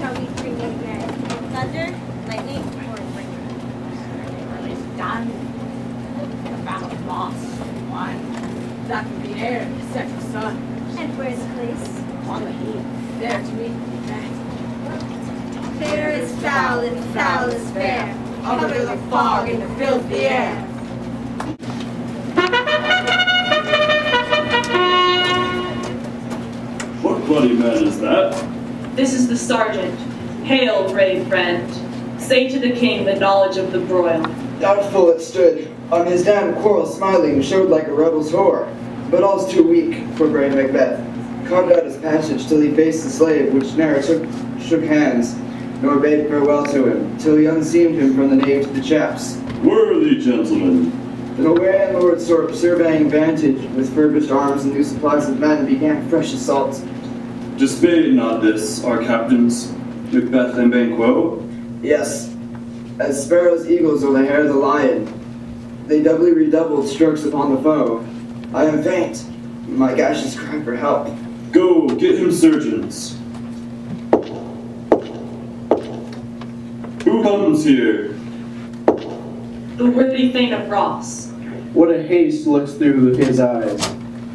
shall we bring in bread? Thunder, lightning, or rain? It's done. The battle lost. Won. That can be air, the setting sun. And where's the place? On the heath, there to meet Macbeth. Fair is foul and foul is fair. Under the fog and the filthy air. What bloody man is that? This is the sergeant. Hail, brave friend. Say to the king the knowledge of the broil. Doubtful it stood. On his damned quarrel smiling showed like a rebel's whore. But all's too weak for brave Macbeth. Carved out his passage till he faced the slave, which ne'er shook hands, nor bade farewell to him, till he unseamed him from the knave to the chaps. Worthy gentlemen. Then away and Lord surveying vantage, with furbished arms and new supplies of men, began fresh assault. Dismay not this, our captains, Macbeth and Banquo. Yes, as sparrows, eagles, or the hare, the lion, they doubly redoubled strokes upon the foe. I am faint, my gashes cry for help. Go, get him surgeons. Who comes here? The worthy Thane of Ross. What a haste looks through his eyes.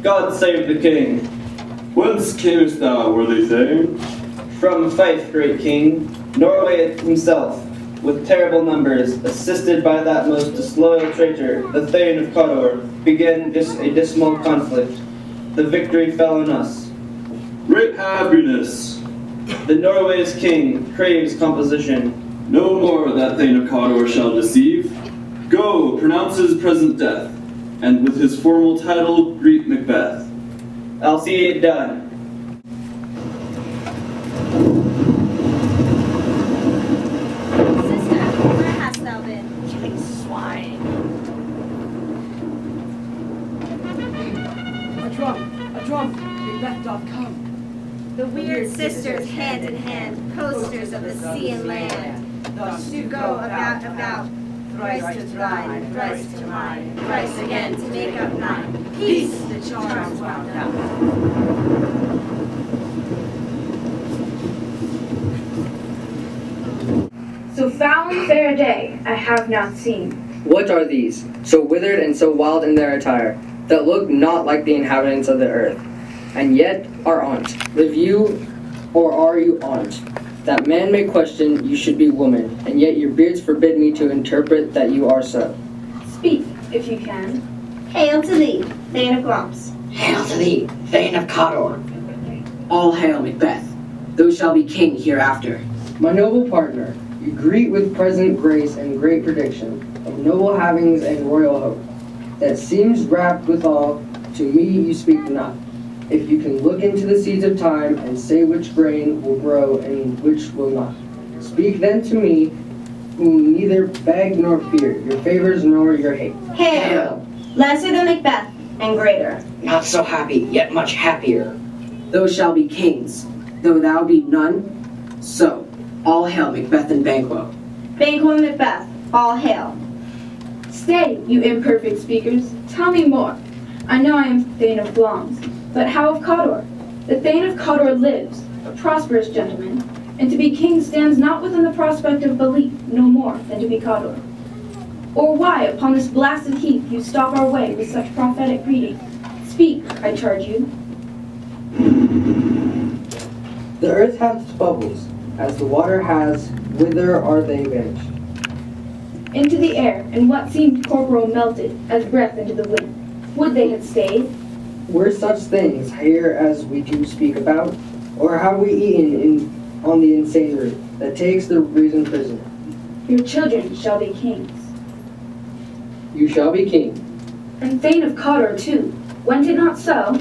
God save the king. Whence camest thou, worthy Thane? From Fife, great king, Norway himself, with terrible numbers, assisted by that most disloyal traitor, the Thane of Cawdor, began a dismal conflict. The victory fell on us. Great happiness. The Norway's king craves composition. No more that Thane of Cawdor shall deceive. Go, pronounce his present death, and with his formal title greet Macbeth. I'll see it done. Sister, where hast thou been? Killing swine. A drum, Macbeth doth come. The weird sisters, hand in hand, coasters of the sea and land, Thus to go about, thrice to thine, thrice to mine, thrice again to make up nine. Peace, the charms wound up. So foul and fair a day I have not seen. What are these, so withered and so wild in their attire, that look not like the inhabitants of the earth, and yet are on't? Live you, or are you on't? That man may question you should be woman, and yet your beards forbid me to interpret that you are so. Speak, if you can. Hail to thee, Thane of Glumps. Hail to thee, Thane of Cawdor. All hail Macbeth. Thou shalt be king hereafter. My noble partner, you greet with present grace and great prediction of noble havings and royal hope. That seems wrapped withal, to me you speak not. If you can look into the seeds of time and say which grain will grow and which will not. Speak then to me, whom neither beg nor fear, your favors nor your hate. Hail, lesser than Macbeth, and greater. Not so happy, yet much happier. Those shall be kings, though thou be none. So, all hail Macbeth and Banquo. Banquo and Macbeth, all hail. Stay, you imperfect speakers. Tell me more. I know I am Thane of Glumps, but how of Cawdor? The Thane of Cawdor lives, a prosperous gentleman, and to be king stands not within the prospect of belief, no more than to be Cawdor. Or why, upon this blasted heath, you stop our way with such prophetic greeting? Speak, I charge you. The earth hath bubbles, as the water has, whither are they vanished? Into the air, and what seemed corporal melted, as breath into the wind. Would they had stayed? Were such things here as we do speak about? Or have we eaten on the insane root that takes the reason prisoner? Your children shall be kings. You shall be king. And Thane of Cawdor too. Went it not so?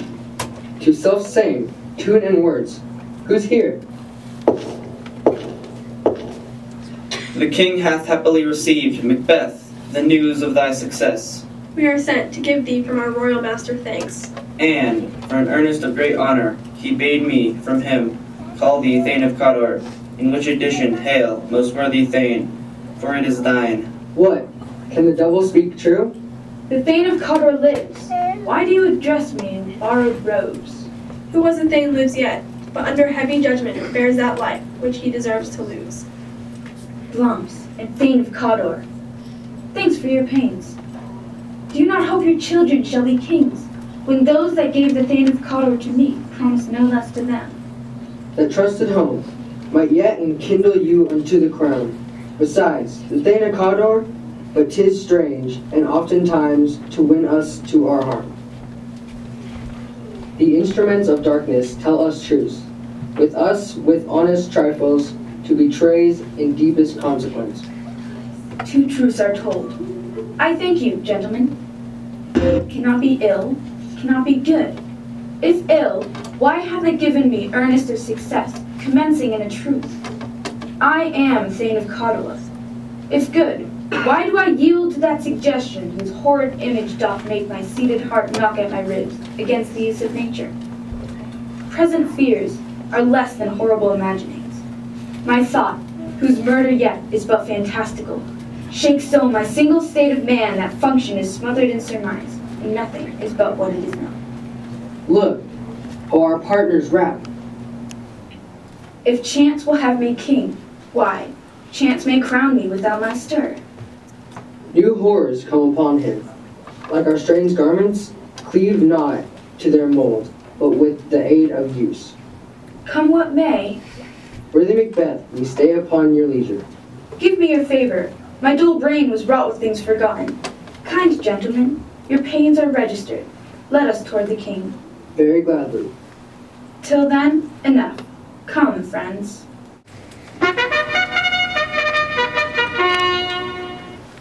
To self-same, tune and words. Who's here? The king hath happily received, Macbeth, the news of thy success. We are sent to give thee from our royal master thanks. And, for an earnest of great honor, he bade me, from him, call thee Thane of Cawdor, in which addition, hail, most worthy Thane, for it is thine. What? Can the devil speak true? The Thane of Cawdor lives. Why do you address me in borrowed robes? Who was the Thane lives yet? but under heavy judgment bears that life which he deserves to lose. Glums and Thane of Cawdor, thanks for your pains. Do you not hope your children shall be kings, when those that gave the Thane of Cawdor to me promised no less to them? The trusted home might yet enkindle you unto the crown. Besides, the Thane of Cawdor, but 'tis strange, and oftentimes to win us to our harm. The instruments of darkness tell us truths, with us with honest trifles, to betrays in deepest consequence. Two truths are told. I thank you, gentlemen. Cannot be ill, cannot be good. If ill, why have they given me earnest of success, commencing in a truth? I am Thane of Cawdor. If good, why do I yield to that suggestion whose horrid image doth make my seated heart knock at my ribs against the use of nature? Present fears are less than horrible imaginings. My thought, whose murder yet is but fantastical, shakes so my single state of man that function is smothered in surmise, and nothing is but what it is not. Look, how our partners rap. If chance will have me king, why, chance may crown me without my stir. New horrors come upon him. Like our strange garments, cleave not to their mold, but with the aid of use. Come what may, Worthy Macbeth, we stay upon your leisure. give me your favor. My dull brain was wrought with things forgotten. Kind gentlemen, your pains are registered. Let us toward the king. Very gladly. Till then, enough. Come, friends.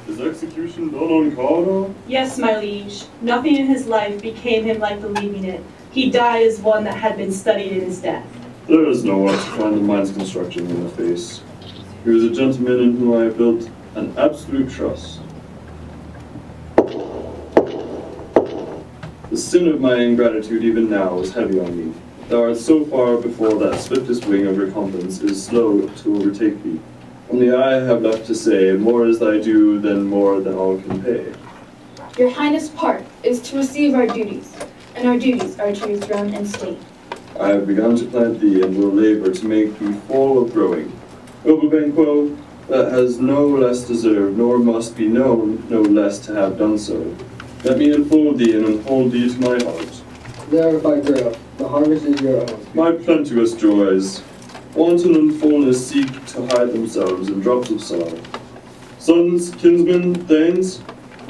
Is execution done on Cawdor? Yes, my liege. Nothing in his life became him like believing it. He died as one that had been studied in his death. There is no one to find the mind's construction in the face. He was a gentleman in whom I have built an absolute trust. The sin of my ingratitude even now is heavy on me. Thou art so far before that swiftest wing of recompense is slow to overtake thee. Only I have left to say, more is thy due than more than all can pay. Your highness' part is to receive our duties, and our duties are to your throne and state. I have begun to plant thee and will labor to make thee full of growing. Noble Banquo, that has no less deserved, nor must be known no less to have done so. Let me enfold thee and unfold thee to my heart. There, by grow, the harvest is your own. My plenteous joys, wanton and fullness seek to hide themselves in drops of sorrow. Sons, kinsmen, thanes,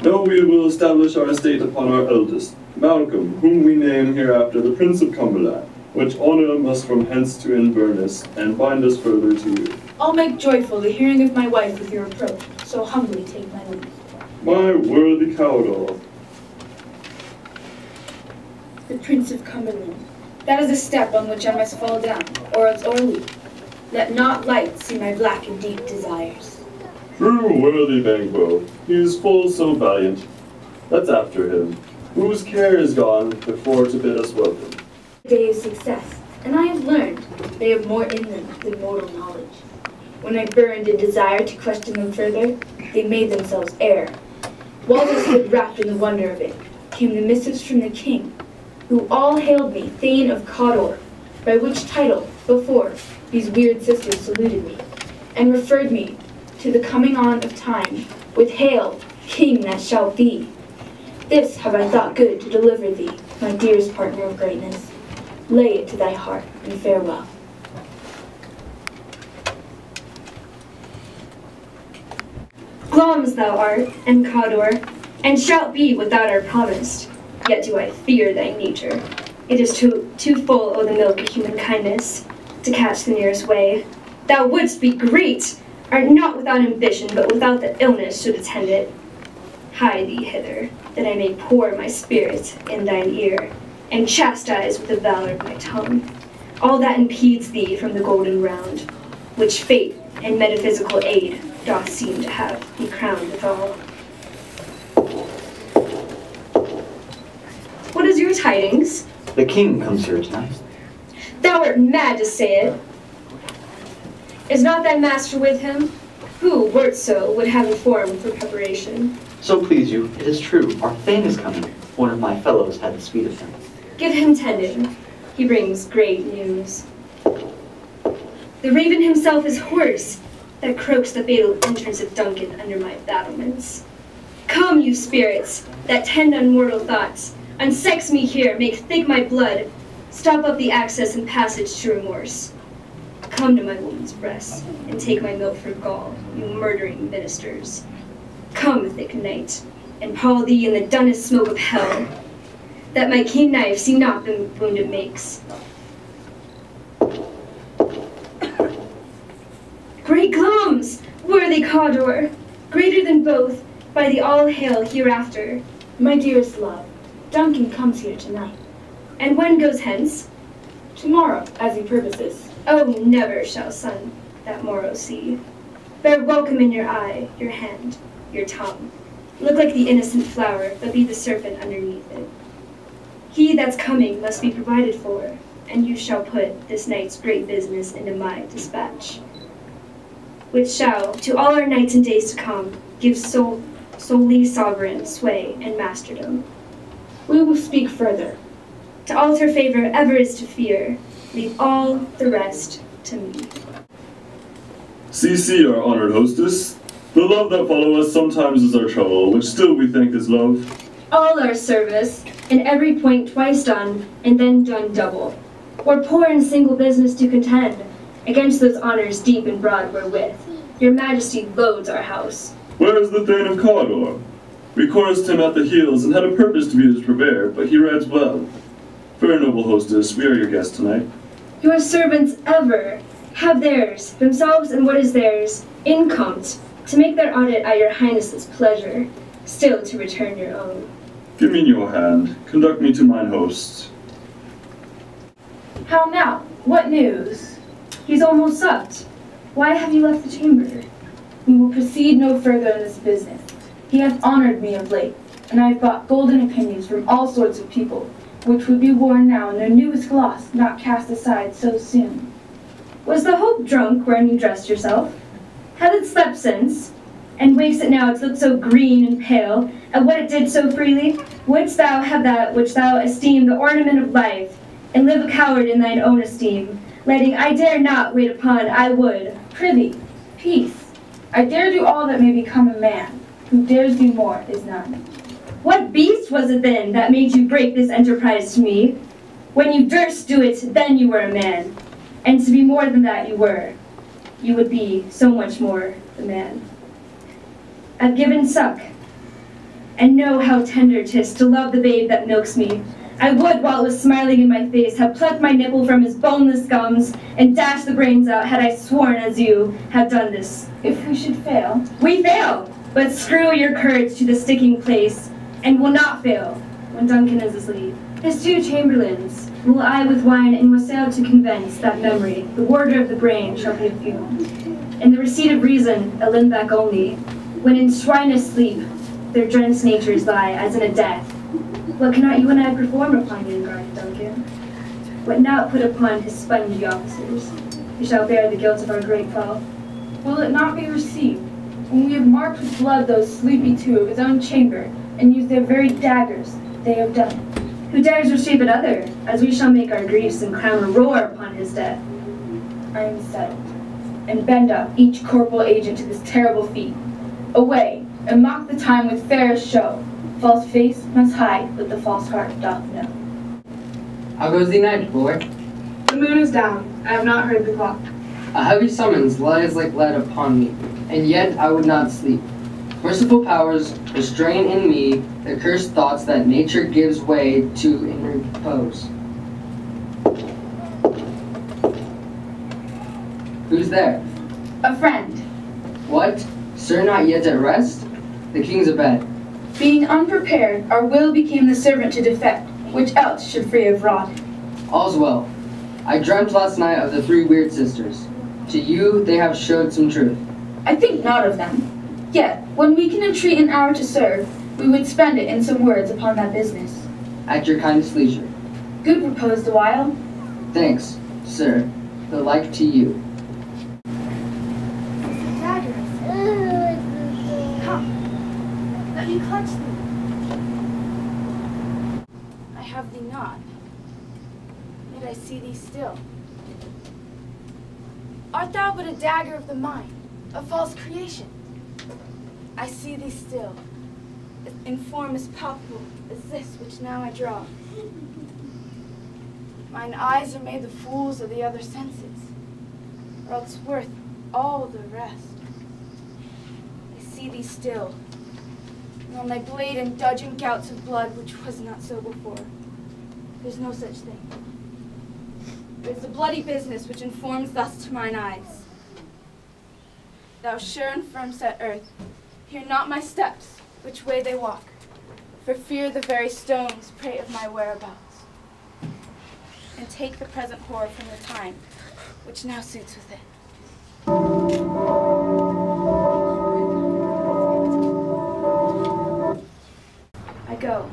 know we will establish our estate upon our eldest, Malcolm, whom we name hereafter the Prince of Cumberland, which honour must from hence to Inverness, and bind us further to you. I'll make joyful the hearing of my wife with your approach, so humbly take my leave. My worthy Cawdor, The Prince of Cumberland. That is a step on which I must fall down, or else o'erleap. Let not light see my black and deep desires. true worthy Banquo, he is full so valiant. That's after him, whose care is gone before to bid us welcome. Day of success, and I have learned they have more in them than mortal knowledge. When I burned in desire to question them further, they made themselves err. While they stood wrapped in the wonder of it, came the missives from the king, who all hailed me Thane of Cawdor, by which title, before, these weird sisters saluted me, and referred me to the coming on of time, with hail, king that shalt be. This have I thought good to deliver thee, my dearest partner of greatness. Lay it to thy heart, and farewell. Glums thou art, and Cawdor, and shalt be what thou art promised. Yet do I fear thy nature. It is too full o' the milk of human kindness to catch the nearest way. Thou wouldst be great, art not without ambition, but without the illness should attend it. Hie thee hither, that I may pour my spirit in thine ear, and chastise with the valor of my tongue all that impedes thee from the golden round, which fate and metaphysical aid doth seem to have thee crowned withal. What is your tidings? The king comes here tonight. Thou art mad to say it. Is not thy master with him? Who, wert so, would have informed for preparation? So please you, it is true, our Thane is coming. One of my fellows had the speed of him. Give him tending. He brings great news. The raven himself is hoarse, that croaks the fatal entrance of Duncan under my battlements. Come, you spirits, that tend on mortal thoughts, unsex me here, make thick my blood, stop up the access and passage to remorse. Come to my woman's breast, and take my milk for gall, you murdering ministers. Come, thick night, and pall thee in the dunnest smoke of hell, that my keen knife see not the wound it makes. Great Glums, worthy Cawdor, greater than both, by the all-hail hereafter. My dearest love, Duncan comes here tonight. And when goes hence? Tomorrow, as he purposes. Oh, never shall sun that morrow see. Bear welcome in your eye, your hand, your tongue. Look like the innocent flower, but be the serpent underneath it. He that's coming must be provided for, and you shall put this night's great business into my dispatch, which shall, to all our nights and days to come, give solely sovereign sway and masterdom. We will speak further. To alter favor ever is to fear, leave all the rest to me. CC, our honored hostess. The love that follow us sometimes is our trouble, which still we think is love. All our service, in every point twice done, and then done double. We're poor in single business to contend, against those honors deep and broad wherewith your majesty loads our house. Where is the Thane of Cawdor? We chorused him at the heels and had a purpose to be his purveyor, but he rides well. Fair noble hostess, we are your guests tonight. Your servants ever have theirs, themselves and what is theirs, in compt, to make their audit at your highness's pleasure, still to return your own. Give me your hand, conduct me to mine host. How now? What news? He's almost supped. Why have you left the chamber? We will proceed no further in this business. He hath honored me of late, and I have bought golden opinions from all sorts of people, which would be worn now in their newest gloss, not cast aside so soon. Was the hope drunk wherein you dressed yourself? Hath it slept since? And wakes it now to look so green and pale, at what it did so freely? Wouldst thou have that which thou esteem the ornament of life, and live a coward in thine own esteem, letting I dare not wait upon I would? Prithee, peace. I dare do all that may become a man. Who dares do more is none. What beast was it then that made you break this enterprise to me? When you durst do it, then you were a man. And to be more than that you were. You would be so much more the man. I've given suck, and know how tender 'tis to love the babe that milks me. I would, while it was smiling in my face, have plucked my nipple from his boneless gums and dashed the brains out had I sworn as you have done this. If we should fail? We fail! But screw your courage to the sticking place, and will not fail when Duncan is asleep. His two chamberlains will I with wine and wassail to convince that memory, the warder of the brain, shall be a fuel. In the receipt of reason, a limbeck only, when in shrinest sleep, their drenched natures lie as in a death. What cannot you and I perform upon you, guardian Duncan? What not put upon his spongy officers, who shall bear the guilt of our great fall? Will it not be received, when we have marked with blood those sleepy two of his own chamber, and used their very daggers, they have done it? Who dares retrieve it other, as we shall make our griefs and crown a roar upon his death? I am settled, and bend up each corporal agent to this terrible feat. Away, and mock the time with fairest show. False face must hide what the false heart doth know. How goes the night, boy? The moon is down. I have not heard the clock. A heavy summons lies like lead upon me, and yet I would not sleep. Merciful powers, restrain in me the cursed thoughts that nature gives way to in repose. Who's there? A friend. What? Sir not yet at rest? The king's abed. Being unprepared, our will became the servant to defect, which else should free have wrought. All's well. I dreamt last night of the three weird sisters. To you they have showed some truth. I think not of them. Yet, when we can entreat an hour to serve, we would spend it in some words upon that business. At your kindest leisure. Good proposed a while. Thanks, sir. The like to you. Daggers. Come, let me clutch thee. I have thee not, yet I see thee still. Art thou but a dagger of the mind, a false creation? I see thee still, in form as palpable as this which now I draw. Mine eyes are made the fools of the other senses, or else worth all the rest. I see thee still, and on thy blade indulging gouts of blood, which was not so before. There's no such thing. It is the bloody business which informs thus to mine eyes. Thou sure and firm set earth, hear not my steps, which way they walk, for fear the very stones prate of my whereabouts, and take the present horror from the time, which now suits within. I go,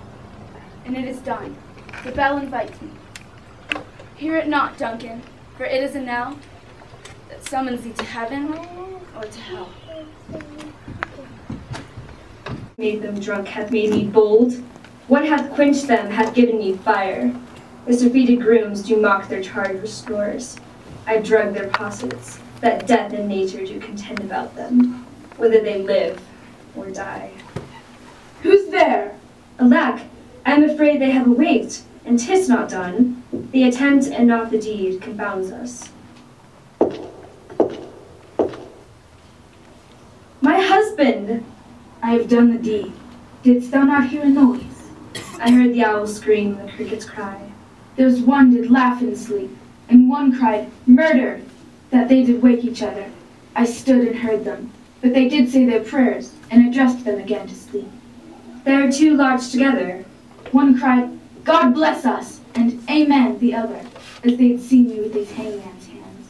and it is done. The bell invites me. Hear it not, Duncan, for it is a knell that summons thee to heaven or to hell. Made them drunk hath made me bold. What hath quenched them hath given me fire. The surfeited grooms do mock their charred restorers. I drug their possets, that death and nature do contend about them, whether they live or die. Who's there? Alack, I am afraid they have awaked, and 'tis not done. The attempt and not the deed confounds us. My husband! I have done the deed. Didst thou not hear a noise? I heard the owl scream and the crickets cry. There's one did laugh in sleep, and one cried, "Murder!" That they did wake each other. I stood and heard them, but they did say their prayers, and addressed them again to sleep. There are two lodged together. One cried, "God bless us," and "Amen," the other, as they had seen me with these hangman's hands.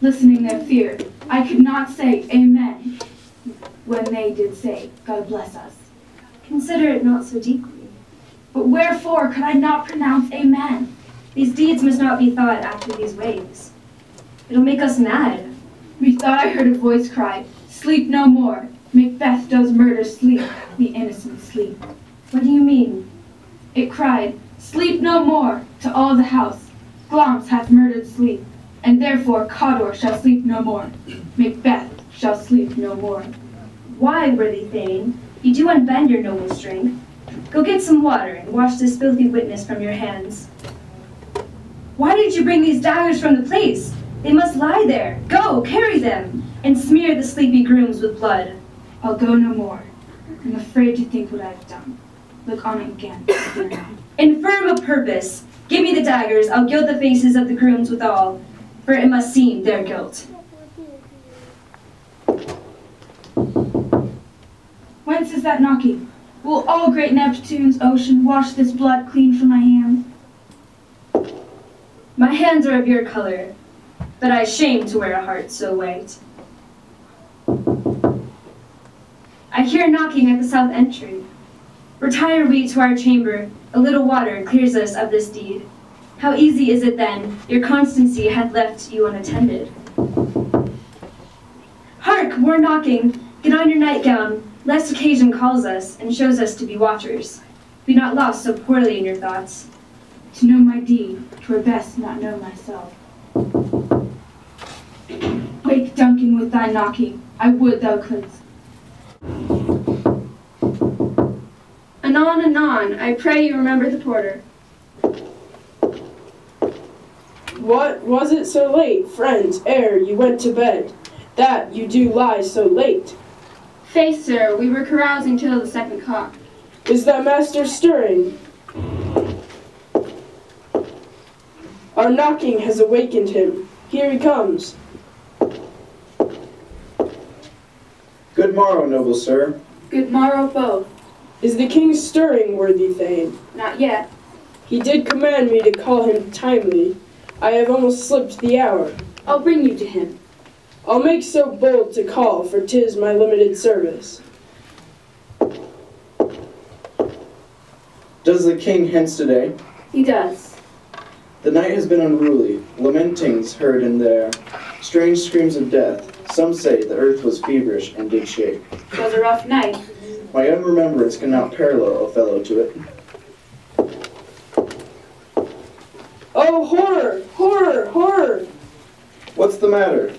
Listening their fear, I could not say "Amen," when they did say, "God bless us." Consider it not so deeply. But wherefore could I not pronounce "Amen"? These deeds must not be thought after these ways. It'll make us mad. Methought I heard a voice cry, "Sleep no more. Macbeth does murder sleep, the innocent sleep." What do you mean? It cried, "Sleep no more," to all the house. Glamis hath murdered sleep, and therefore Cawdor shall sleep no more. Macbeth shall sleep no more. Why, worthy Thane? You do unbend your noble strength. Go get some water and wash this filthy witness from your hands. Why did you bring these daggers from the place? They must lie there. Go, carry them, and smear the sleepy grooms with blood. I'll go no more. I'm afraid to think what I've done. Look on it again. Infirm of purpose. Give me the daggers. I'll gild the faces of the grooms withal, for it must seem their guilt. Whence is that knocking? Will all great Neptune's ocean wash this blood clean from my hands? My hands are of your color, but I shame to wear a heart so white. I hear knocking at the south entry. Retire we to our chamber. A little water clears us of this deed. How easy is it then, your constancy hath left you unattended. Hark, more knocking. Get on your nightgown, lest occasion calls us and shows us to be watchers. Be not lost so poorly in your thoughts. To know my deed, 'twere best not know myself. Wake Duncan with thy knocking. I would thou couldst. Anon, anon, I pray you remember the porter. What was it so late, friends, ere you went to bed, that you do lie so late? Faith, sir, we were carousing till the second cock. Is thy master stirring? Our knocking has awakened him. Here he comes. Good morrow, noble sir. Good morrow, both. Is the king stirring, worthy Thane? Not yet. He did command me to call him timely. I have almost slipped the hour. I'll bring you to him. I'll make so bold to call, for 'tis my limited service. Does the king hence today? He does. The night has been unruly, lamentings heard in there, strange screams of death. Some say the earth was feverish and did shake. 'Twas a rough night. My own remembrance cannot parallel Othello to it. Oh, horror! Horror! Horror! What's the matter?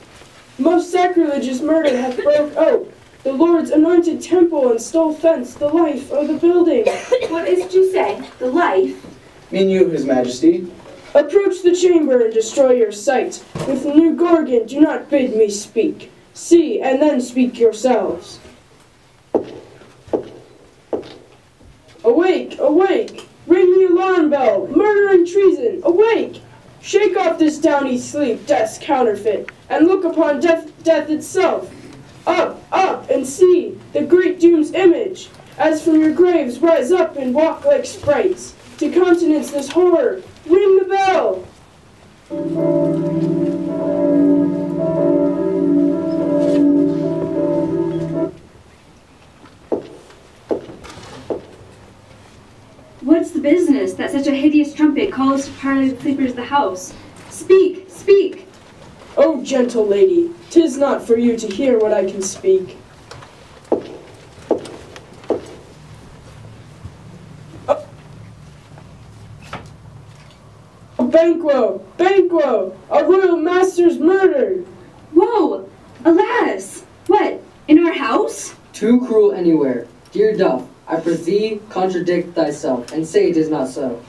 Most sacrilegious murder hath broke out the Lord's anointed temple and stole thence the life of the building. What is't you say? The life? Mean you, His Majesty? Approach the chamber and destroy your sight. With the new Gorgon, do not bid me speak. See, and then speak yourselves. Awake, awake! Ring the alarm bell! Murder and treason! Awake! Shake off this downy sleep, death's counterfeit, and look upon death itself. Up, up, and see the great doom's image. As from your graves, rise up and walk like sprites. To countenance this horror, ring the bell! What's the business that such a hideous trumpet calls to parley the sleepers of the house? Speak, speak! O gentle lady, 'tis not for you to hear what I can speak. Banquo! Banquo! Our royal master's murdered! Whoa! Alas! What? In our house? Too cruel anywhere. Dear Duff, I prithee contradict thyself, and say it is not so.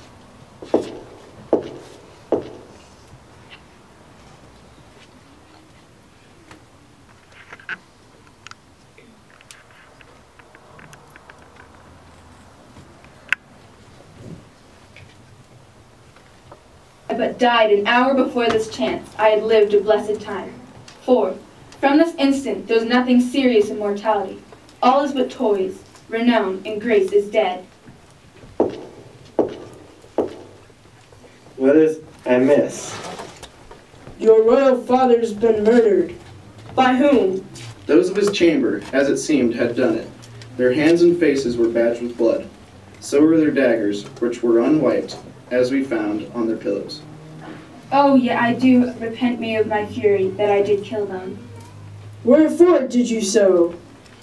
I but died an hour before this chance. I had lived a blessed time. For, from this instant, there's nothing serious in mortality. All is but toys. Renown and grace is dead. What is amiss? Your royal father's been murdered. By whom? Those of his chamber, as it seemed, had done it. Their hands and faces were badged with blood. So were their daggers, which were unwiped, as we found, on their pillows. Oh, yet I do repent me of my fury, that I did kill them. Wherefore did you so?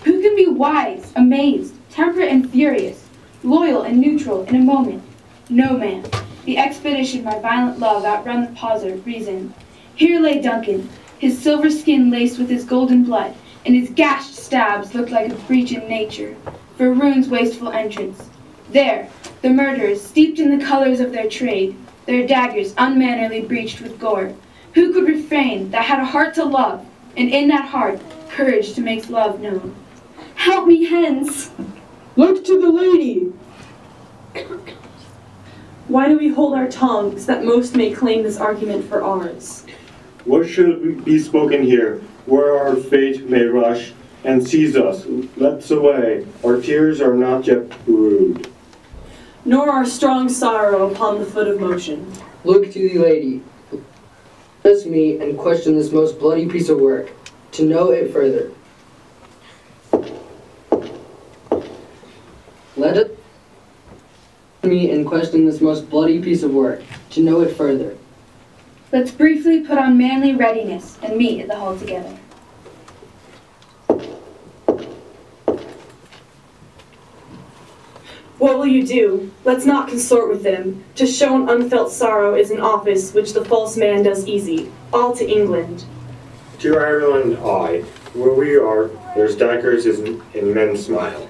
Who can be wise, amazed, temperate and furious, loyal and neutral in a moment? No man. The expedition my violent love outrun the pauser, reason. Here lay Duncan, his silver skin laced with his golden blood, and his gashed stabs looked like a breach in nature, for ruin's wasteful entrance. There, the murderers, steeped in the colors of their trade, their daggers unmannerly breached with gore. Who could refrain that had a heart to love, and in that heart, courage to make love known? Help me hence! Look to the lady! Why do we hold our tongues, that most may claim this argument for ours? What should be spoken here, where our fate may rush and seize us? Let's away, our tears are not yet brewed. Nor our strong sorrow upon the foot of motion. Look to thee, lady. Trust me and question this most bloody piece of work, to know it further. Let us me and question this most bloody piece of work, to know it further. Let's briefly put on manly readiness and meet at the hall together. What will you do? Let's not consort with them. To show an unfelt sorrow is an office which the false man does easy. All to England. To Ireland, aye. Where we are, there's daggers and men smile.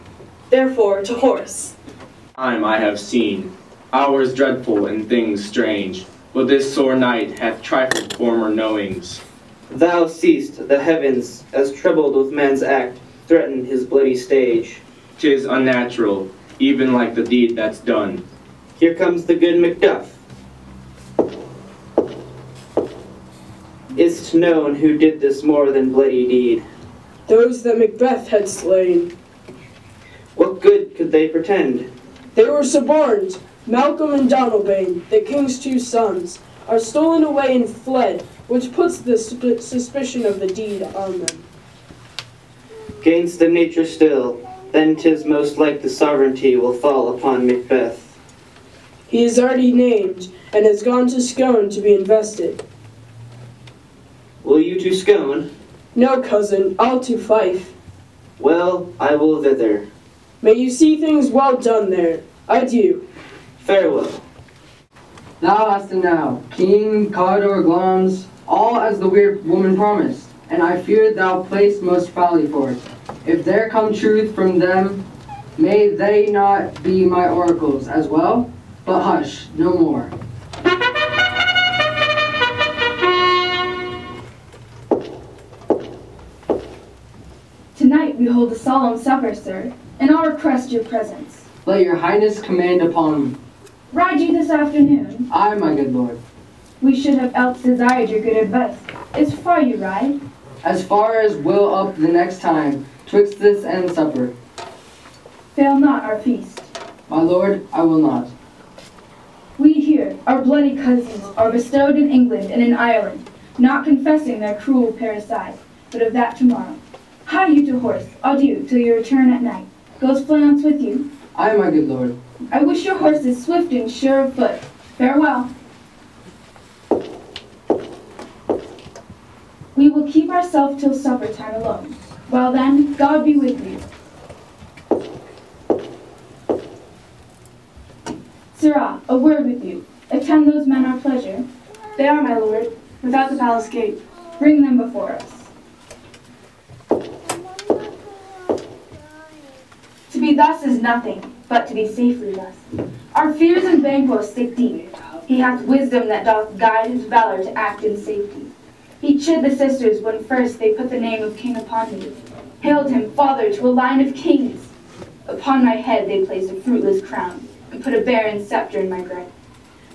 Therefore, to horse. Time I have seen, hours dreadful and things strange, but this sore night hath trifled former knowings. Thou seest the heavens, as troubled with man's act, threaten his bloody stage. 'Tis unnatural, even like the deed that's done. Here comes the good Macduff. Is't known who did this more than bloody deed? Those that Macbeth had slain. What good could they pretend? They were suborned. Malcolm and Donalbain, the king's two sons, are stolen away and fled, which puts the suspicion of the deed on them. Gainst the nature still, then 'tis most like the sovereignty will fall upon Macbeth. He is already named, and has gone to Scone to be invested. Will you to Scone? No, cousin, I'll to Fife. Well, I will thither. May you see things well done there. Adieu. Farewell. Thou hast it now, King, Cawdor, Glamis, all as the weird woman promised. and I fear thou place most folly for it. If there come truth from them, may they not be my oracles as well? But hush, no more. Tonight we hold a solemn supper, sir, and I'll request your presence. Let your highness command upon me. Ride you this afternoon? Aye, my good lord. We should have else desired your good advice. As far you ride? As far as will up the next time, twixt this and supper. Fail not our feast. My lord, I will not. We here, our bloody cousins, are bestowed in England and in Ireland, not confessing their cruel parricide, but of that tomorrow. Hie you to horse, adieu, till you return at night. Goes Flance with you? Aye, my good lord. I wish your horses swift and sure of foot. Farewell. We will keep ourselves till supper time alone. Well then, God be with you. Sirrah, a word with you. Attend those men our pleasure. They are, my lord, without the palace gate. Bring them before us. To be thus is nothing, but to be safely thus. Our fears in Banquo stick deep. He hath wisdom that doth guide his valor to act in safety. He chid the sisters when first they put the name of king upon me, hailed him father to a line of kings. Upon my head they placed a fruitless crown, and put a barren scepter in my grip.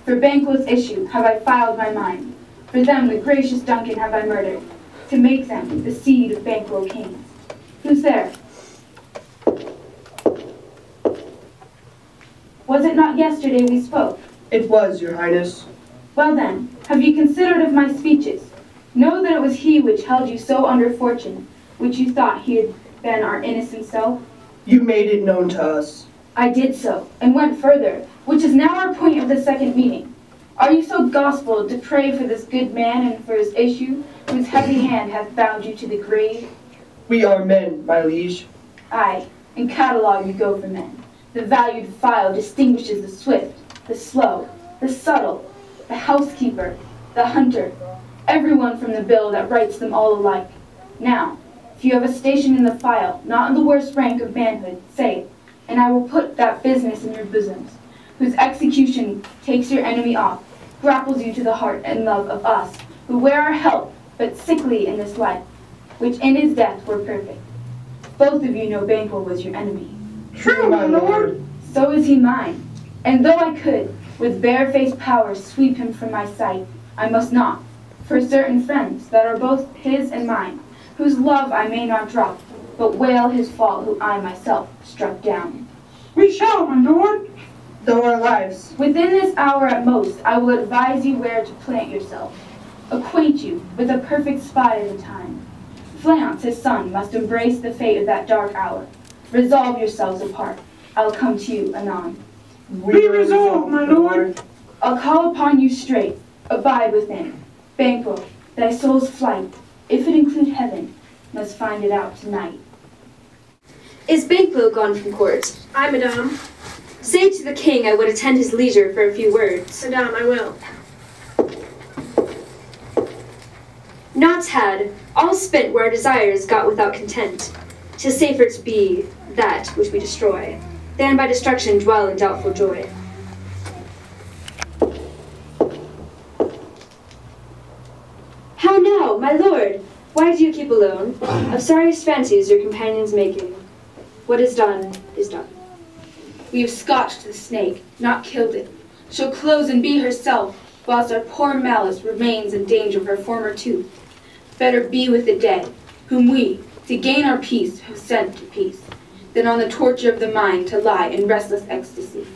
For Banquo's issue have I filed my mind, for them the gracious Duncan have I murdered, to make them the seed of Banquo kings. Who's there? Was it not yesterday we spoke? It was, your highness. Well then, have you considered of my speeches? Know that it was he which held you so under fortune, which you thought he had been our innocent self. You made it known to us. I did so, and went further, which is now our point of the second meeting. Are you so gospel to pray for this good man and for his issue, whose heavy hand hath bound you to the grave? We are men, my liege. Aye, in catalogue you go for men. The valued file distinguishes the swift, the slow, the subtle, the housekeeper, the hunter, everyone from the bill that writes them all alike. Now, if you have a station in the file, not in the worst rank of manhood, say it, and I will put that business in your bosoms, whose execution takes your enemy off, grapples you to the heart and love of us, who wear our help, but sickly in this life, which in his death were perfect. Both of you know Banquo was your enemy. True, my lord. So is he mine, and though I could, with barefaced power, sweep him from my sight, I must not, for certain friends that are both his and mine, whose love I may not drop, but wail his fall who I myself struck down. We shall, my lord, though our lives. Within this hour at most, I will advise you where to plant yourself, acquaint you with a perfect spy of the time. Flance, his son, must embrace the fate of that dark hour. Resolve yourselves apart. I'll come to you anon. We resolve, my lord. I'll call upon you straight. Abide within. Banquo, thy soul's flight, if it include heaven, must find it out tonight. Is Banquo gone from court? Aye, madame. Say to the king I would attend his leisure for a few words. Madame, I will. Naught had, all spent where our desires got without content. 'Tis safer to be that which we destroy, than by destruction dwell in doubtful joy. How now, my lord? Why do you keep alone? Of sorriest fancies your companions making. What is done, is done. We have scotched the snake, not killed it. She'll close and be herself, whilst our poor malice remains in danger of her former tooth. Better be with the dead, whom we, to gain our peace, have sent to peace, than on the torture of the mind to lie in restless ecstasy.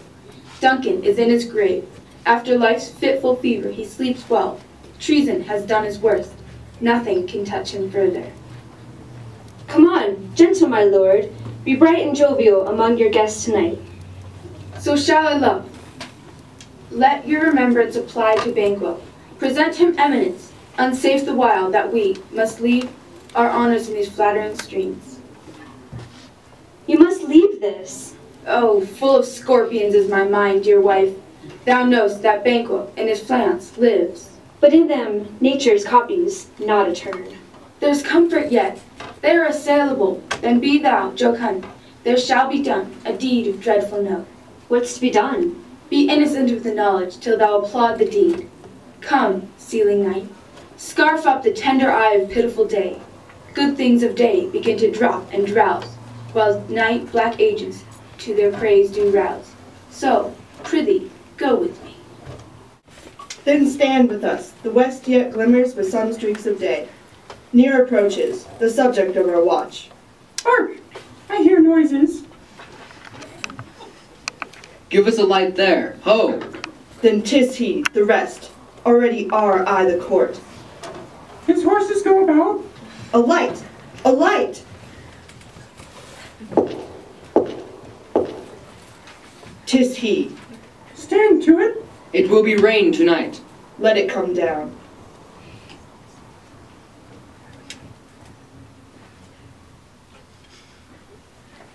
Duncan is in his grave. After life's fitful fever, he sleeps well. Treason has done his worst. Nothing can touch him further. Come on, gentle my lord, be bright and jovial among your guests tonight. So shall I love. Let your remembrance apply to Banquo. Present him eminence, unsafe the while that we must leave our honors in these flattering streams. You must leave this. Oh, full of scorpions is my mind, dear wife. Thou know'st that Banquo in his Flance lives. But in them nature's copies, not a turn. There's comfort yet. They are assailable. Then be thou, jocund. There shall be done a deed of dreadful note. What's to be done? Be innocent of the knowledge till thou applaud the deed. Come, sealing night, scarf up the tender eye of pitiful day. Good things of day begin to drop and drowse, while night black ages to their praise do rouse. So, prithee, go with me. Then stand with us. The west yet glimmers with some streaks of day. Near approaches the subject of our watch. Hark! I hear noises. Give us a light there. Ho! Then 'tis he, the rest. Already are I the court. His horses go about. A light! A light! 'Tis he. Stand to it. It will be rain tonight. Let it come down.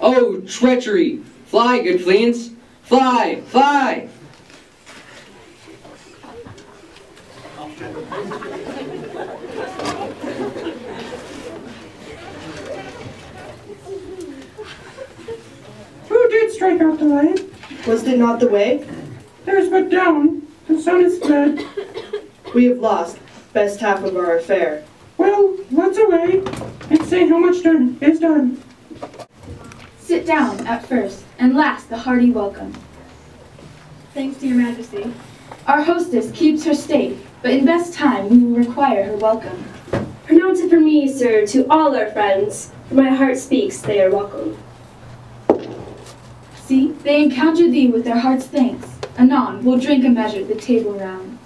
Oh, treachery! Fly, good fiends! Fly! Fly! Who did strike out the light? Was it not the way? There's but down. The sun is fled. We have lost best half of our affair. Well, let's away and say how much done is done. Sit down at first, and last the hearty welcome. Thanks to your majesty. Our hostess keeps her state, but in best time we will require her welcome. Pronounce it for me, sir, to all our friends. For my heart speaks, they are welcome. See, they encounter thee with their heart's thanks. Anon, we'll drink a measure, the table round.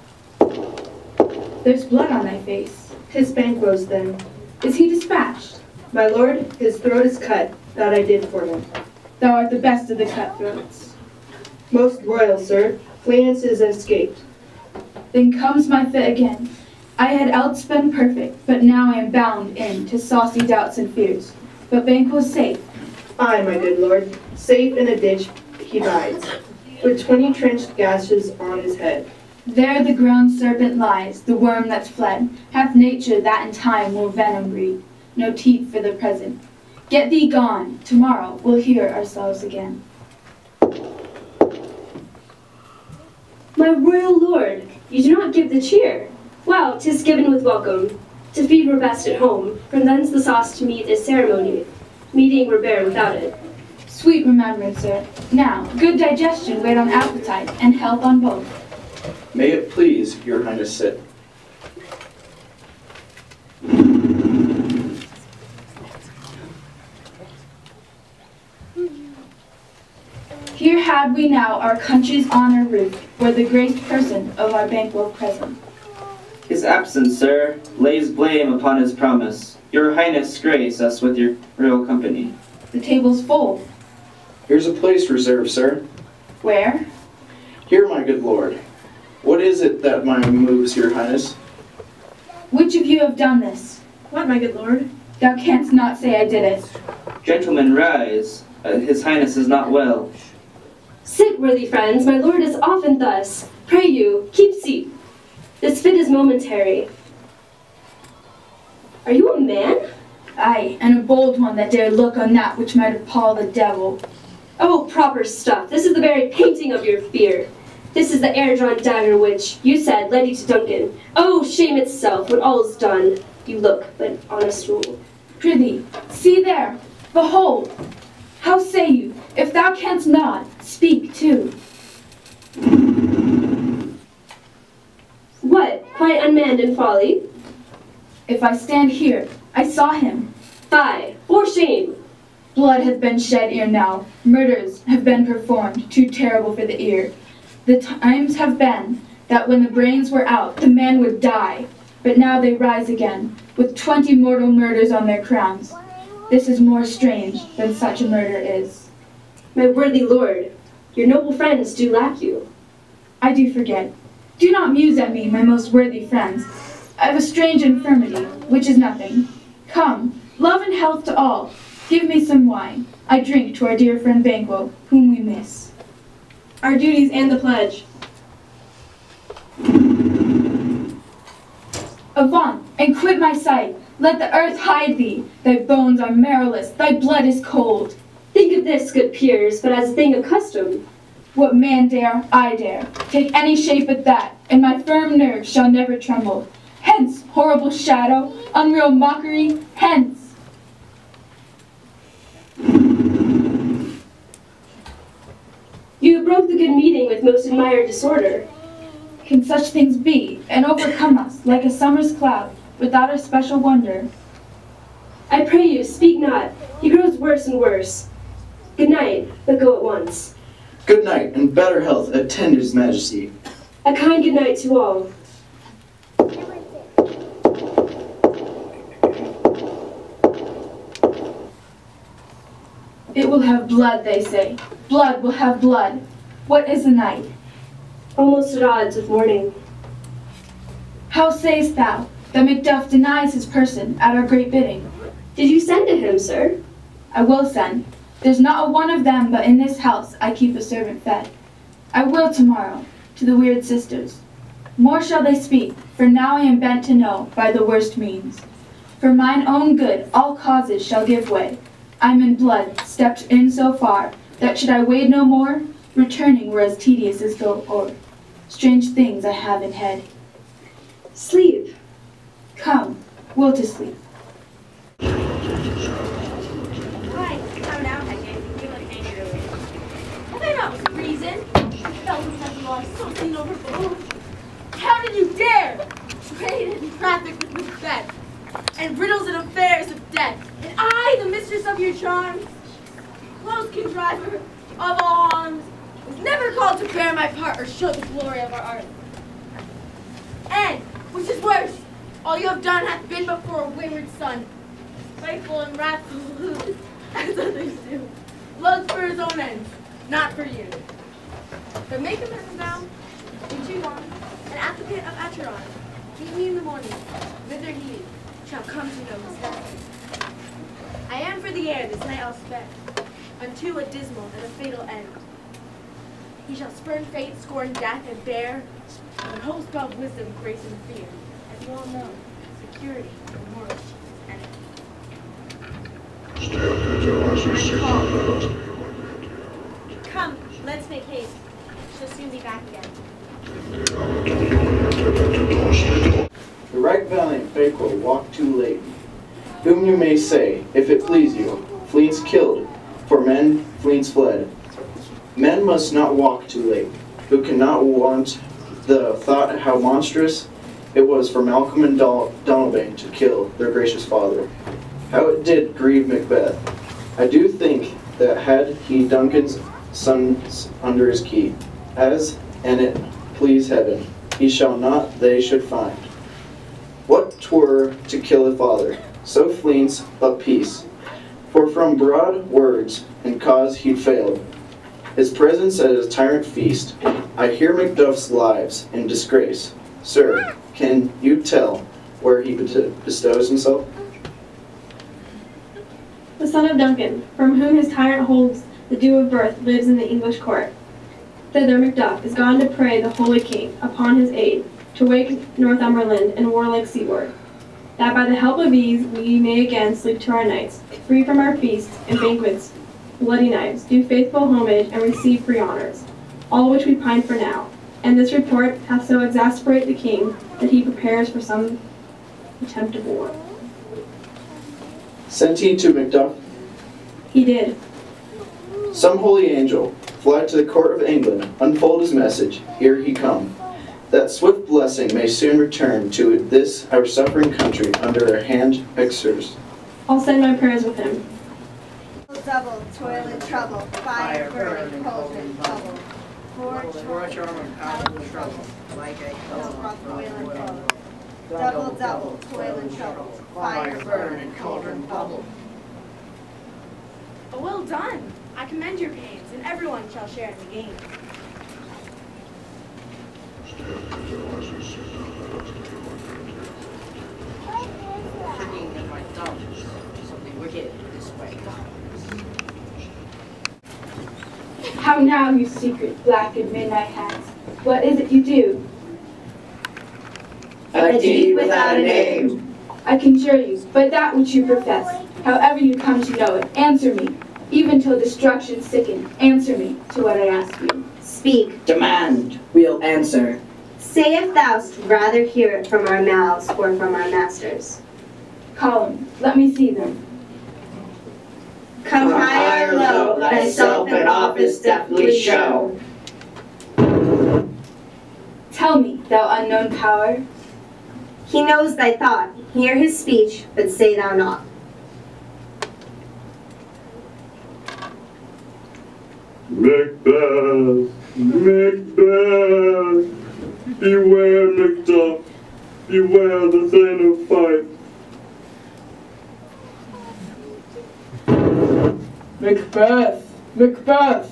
There's blood on thy face. 'Tis Banquo's then. Is he dispatched? My lord, his throat is cut. That I did for him. Thou art the best of the cutthroats. Most royal, sir. Cleance is escaped. Then comes my fit again. I had else been perfect, but now I am bound in to saucy doubts and fears. But Banquo's safe. Aye, my good lord. Safe in a ditch he bides, with 20 trenched gashes on his head. There the ground serpent lies, the worm that's fled. Hath nature that in time will venom breed. No teeth for the present. Get thee gone. Tomorrow we'll hear ourselves again. My royal lord, you do not give the cheer. Well, 'tis given with welcome. To feed were best at home, from thence the sauce to meet is ceremony. Meeting were bare without it. Sweet remembrance, sir. Now, good digestion wait on appetite, and health on both. May it please your highness sit. Here had we now our country's honor root, where the graced person of our Banquo present. His absence, sir, lays blame upon his promise. Your highness grace us with your royal company. The table's full. Here's a place reserved, sir. Where? Here, my good lord. What is it that moves your highness? Which of you have done this? What, my good lord? Thou canst not say I did it. Gentlemen, rise. His highness is not well. Sit, worthy friends, my lord is often thus. Pray you, keep seat. This fit is momentary. Are you a man? Aye, and a bold one that dare look on that which might appall the devil. Oh, proper stuff. This is the very painting of your fear. This is the air-drawn dagger which, you said, led you to Duncan. Oh, shame itself, when all is done, you look but on a stool. Prithee, see there, behold. How say you, if thou canst not, speak too. What, quite unmanned in folly? If I stand here, I saw him. Fie, for shame. Blood hath been shed ere now. Murders have been performed, too terrible for the ear. The times have been that when the brains were out, the man would die. But now they rise again, with 20 mortal murders on their crowns. This is more strange than such a murder is. My worthy lord, your noble friends do lack you. I do forget. Do not muse at me, my most worthy friends. I have a strange infirmity, which is nothing. Come, love and health to all. Give me some wine. I drink to our dear friend Banquo, whom we miss. Our duties and the pledge. Avaunt, and quit my sight. Let the earth hide thee. Thy bones are marrowless, thy blood is cold. Think of this, good peers, but as a thing of custom. What man dare, I dare. Take any shape but that, and my firm nerves shall never tremble. Hence, horrible shadow, unreal mockery, hence. You broke the good meeting with most admired disorder. Can such things be, and overcome us, like a summer's cloud, without our special wonder? I pray you, speak not. He grows worse and worse. Good night, but go at once. Good night, and better health attend his majesty. A kind good night to all. It will have blood, they say. Blood will have blood. What is the night? Almost at odds with morning. How sayest thou that Macduff denies his person at our great bidding? Did you send to him, sir? I will send. There's not a one of them but in this house I keep a servant fed. I will tomorrow, to the weird sisters. More shall they speak, for now I am bent to know by the worst means. For mine own good all causes shall give way. I'm in blood, stepped in so far, that should I wade no more, returning were as tedious as go o'er. Strange things I have in head. Sleep. Come, will to sleep. Hi, I'm now again. You look angry. Have I not reason? Felton says you are something overboard. How did you dare? Trade and traffic with Macbeth, and riddles and affairs of death, and I, the mistress of your charms, close contriver of all harms, was never called to bear my part or show the glory of our art. And, which is worse, all you have done hath been but for a wayward son, spiteful and wrathful who, as others do, loves for his own ends, not for you. But make amends now, in Chiron, an applicant of Acheron, meet me in the morning, whither he shall come to know his death. I am for the air this night I'll spend, unto a dismal and a fatal end. He shall spurn fate, scorn death, and bear the host of wisdom, grace, and fear, as you all know, security and mortal enemy. Come, let's make haste. She'll soon be back again. The right valiant Banquo walked too late, whom you may say, if it please you, fleets killed, for men fleets fled. Men must not walk too late, who cannot want the thought how monstrous it was for Malcolm and Donalbain to kill their gracious father. How it did grieve Macbeth. I do think that had he Duncan's sons under his key, as and it please heaven, he shall not they should find. What 'twere to kill a father, so fleets of peace, for from broad words and cause he'd failed. His presence at his tyrant feast, I hear Macduff's lives in disgrace. Sir, can you tell where he bestows himself? The son of Duncan, from whom his tyrant holds the due of birth, lives in the English court. Thither Macduff is gone to pray the holy king upon his aid, to wake Northumberland and warlike seaward, that by the help of these we may again sleep to our nights, free from our feasts and banquets, bloody knives, do faithful homage and receive free honors, all which we pine for now. And this report hath so exasperate the king that he prepares for some attempt of war. Sent he to Macduff? He did. Some holy angel, fly to the court of England, unfold his message, here he come, that swift blessing may soon return to this our suffering country under our hand exerts. I'll send my prayers with him. Double, toil and trouble, fire burning, cauldron, bubble. Forge armor, power and trouble, like a toil and trouble. Double, double, toil and trouble, fire burn and cauldron bubble. Oh, well done! I commend your pains, and everyone shall share in the gain. Tricking in my thumb. Something wicked this way. How now, you secret, black and midnight hands? What is it you do? A deed without a name. I conjure you, but that which you profess, however you come to know it, answer me. Even till destruction sicken, answer me to what I ask you. Speak. Demand. We'll answer. Say if thou'st rather hear it from our mouths or from our masters. Call them. Let me see them. Come high or low, thyself in office deftly show. Tell me, thou unknown power. He knows thy thought. Hear his speech, but say thou not. Macbeth! Macbeth! Beware, Macduff! Beware the Thane of Fife! Macbeth! Macbeth!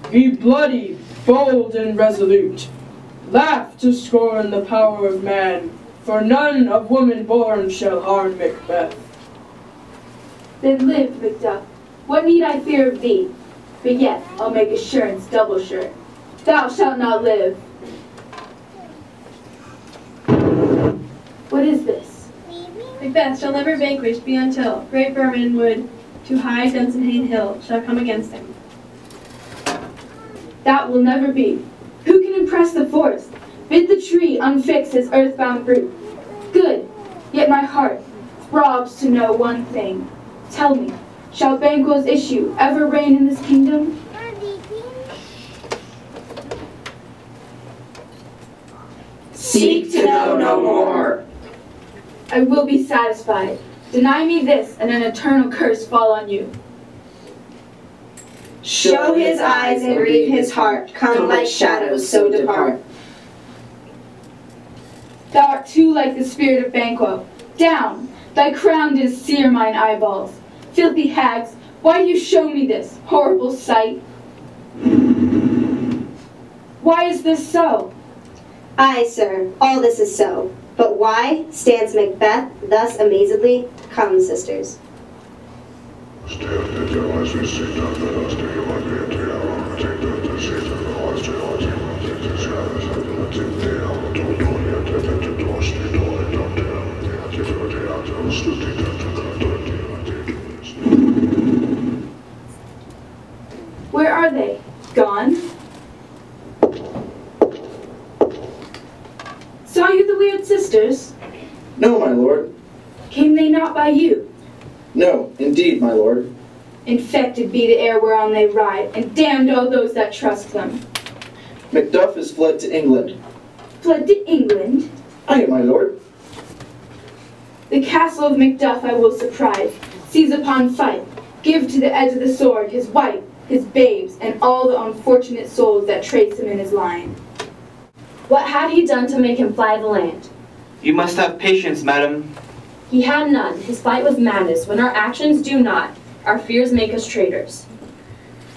Be bloody, bold, and resolute. Laugh to scorn the power of man, for none of woman born shall harm Macbeth. Then live, Macduff. What need I fear of thee? But yet I'll make assurance double sure. Thou shalt not live. What is this? Macbeth shall never vanquished be until great vermin would to high Dunsinane hill shall come against him. That will never be. Who can impress the forest? Bid the tree unfix his earthbound root. Good, yet my heart throbs to know one thing. Tell me, shall Banquo's issue ever reign in this kingdom? Seek to know no more. I will be satisfied. Deny me this, and an eternal curse fall on you. Show his eyes and read his heart. Come like shadows, so depart. Thou art too like the spirit of Banquo. Down! Thy crown did sear mine eyeballs. Filthy hags, why do you show me this horrible sight? Why is this so? Aye, sir, all this is so. But why stands Macbeth thus amazedly? Come, sisters. Where are they? Gone? Saw you the weird sisters? No, my lord. Came they not by you? No, indeed, my lord. Infected be the air whereon they ride, and damned all those that trust them. Macduff is fled to England. Fled to England? Aye, my lord. The castle of Macduff I will surprise, seize upon Fife, give to the edge of the sword his wife, his babes, and all the unfortunate souls that trace him in his line. What had he done to make him fly the land? You must have patience, madam. He had none. His flight was madness. When our actions do not, our fears make us traitors.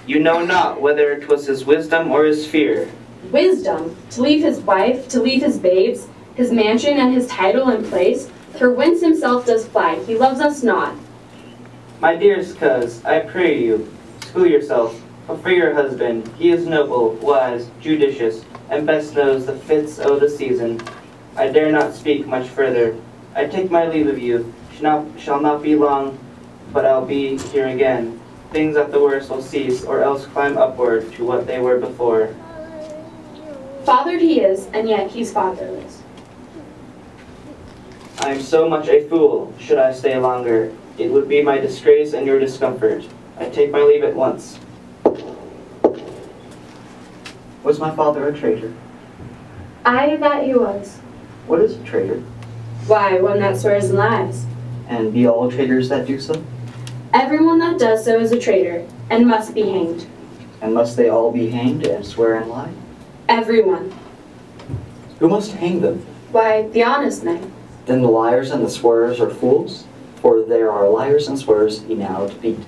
You know not whether it was his wisdom or his fear. Wisdom? To leave his wife, to leave his babes, his mansion and his title and place, for whence himself does fly, he loves us not. My dearest coz, I pray you, school yourself, for your husband, he is noble, wise, judicious, and best knows the fits o' the season. I dare not speak much further. I take my leave of you, shall not be long, but I'll be here again. Things at the worst will cease, or else climb upward to what they were before. Fathered he is, and yet he's fatherless. I am so much a fool, should I stay longer. It would be my disgrace and your discomfort. I take my leave at once. Was my father a traitor? Aye, that he was. What is a traitor? Why, one that swears and lies. And be all traitors that do so? Everyone that does so is a traitor, and must be hanged. And must they all be hanged and swear and lie? Everyone. Who must hang them? Why, the honest men. Then the liars and the swearers are fools? For there are liars and swearers enow to beat,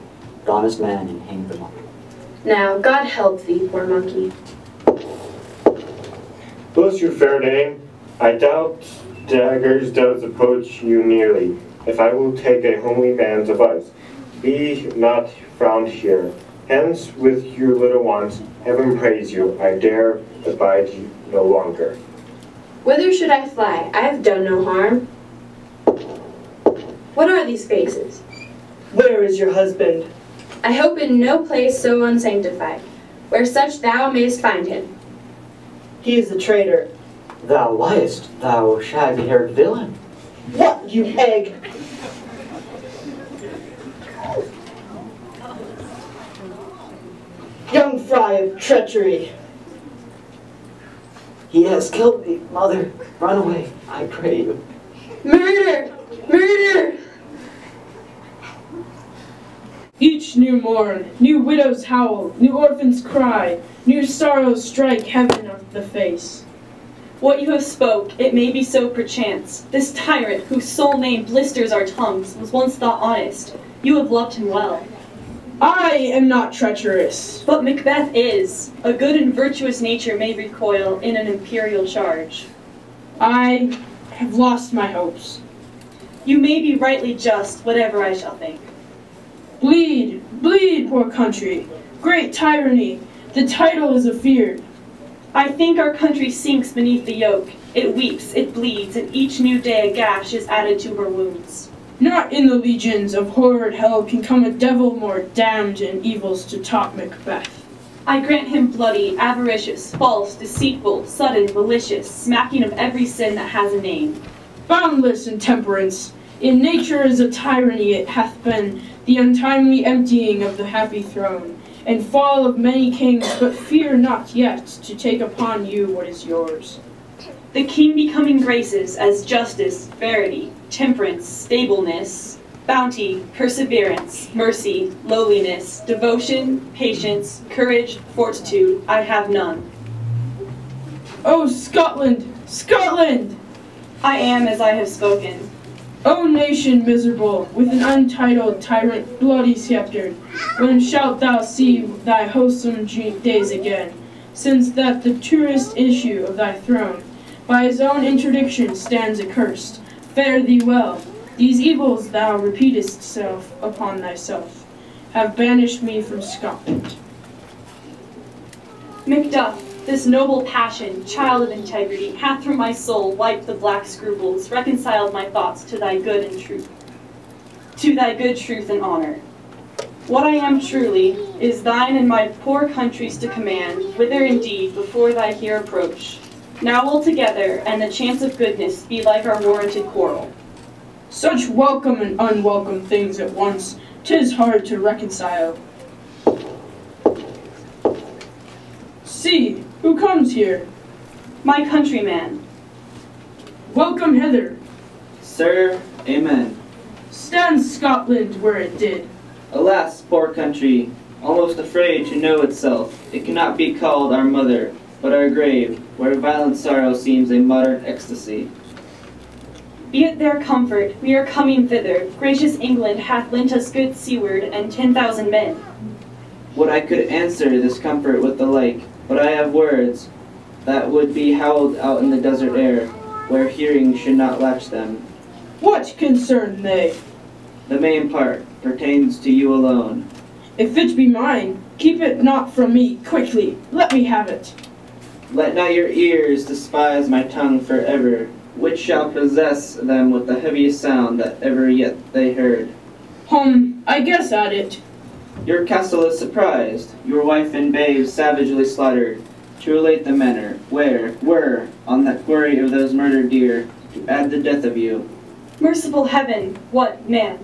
but honest men and hang them up. Now, God help thee, poor monkey. Bless you, fair dame. I doubt daggers does approach you nearly. If I will take a homely man's advice, be not frowned here. Hence with your little ones, heaven praise you, I dare abide you no longer. Whither should I fly? I have done no harm. What are these faces? Where is your husband? I hope in no place so unsanctified, where such thou mayst find him. He is a traitor. Thou liest, thou shaggy-haired villain. What, you egg? Young fry of treachery. He has killed me, mother. Run away, I pray you. Murder! Murder! Each new morn, new widows howl, new orphans cry, new sorrows strike heaven on the face. What you have spoke, it may be so perchance. This tyrant, whose sole name blisters our tongues, was once thought honest. You have loved him well. I am not treacherous. But Macbeth is. A good and virtuous nature may recoil in an imperial charge. I have lost my hopes. You may be rightly just, whatever I shall think. Bleed, bleed, poor country. Great tyranny. The title is afeared. I think our country sinks beneath the yoke. It weeps, it bleeds, and each new day a gash is added to her wounds. Not in the legions of horrid hell can come a devil more damned in evils to top Macbeth. I grant him bloody, avaricious, false, deceitful, sudden, malicious, smacking of every sin that has a name. Boundless intemperance. In nature is a tyranny, it hath been the untimely emptying of the happy throne, and fall of many kings, but fear not yet to take upon you what is yours. The king becoming graces as justice, verity, temperance, stableness, bounty, perseverance, mercy, lowliness, devotion, patience, courage, fortitude, I have none. Oh, Scotland! Scotland! I am as I have spoken. O nation miserable, with an untitled tyrant bloody sceptred, when shalt thou see thy wholesome days again, since that the truest issue of thy throne, by his own interdiction stands accursed? Fare thee well. These evils thou repeatest self upon thyself, have banished me from Scotland. Macduff, this noble passion, child of integrity, hath from my soul wiped the black scruples, reconciled my thoughts to thy good and truth, to thy good truth and honor. What I am truly is thine and my poor country's to command, whither indeed before thy here approach. Now altogether, and the chance of goodness be like our warranted quarrel. Such welcome and unwelcome things at once, 'tis hard to reconcile. See, who comes here? My countryman. Welcome hither. Sir, amen. Stand Scotland where it did. Alas, poor country, almost afraid to know itself, it cannot be called our mother, but our grave, where violent sorrow seems a modern ecstasy. Be it their comfort, we are coming thither. Gracious England hath lent us good seaward and 10,000 men. Would I could answer this comfort with the like, but I have words that would be howled out in the desert air, where hearing should not latch them. What concern they? The main part pertains to you alone. If it be mine, keep it not from me, quickly, let me have it. Let not your ears despise my tongue forever, which shall possess them with the heaviest sound that ever yet they heard. I guess at it. Your castle is surprised, your wife and babes savagely slaughtered, to relate the manner, where, were, on that quarry of those murdered deer, to add the death of you. Merciful heaven, what man?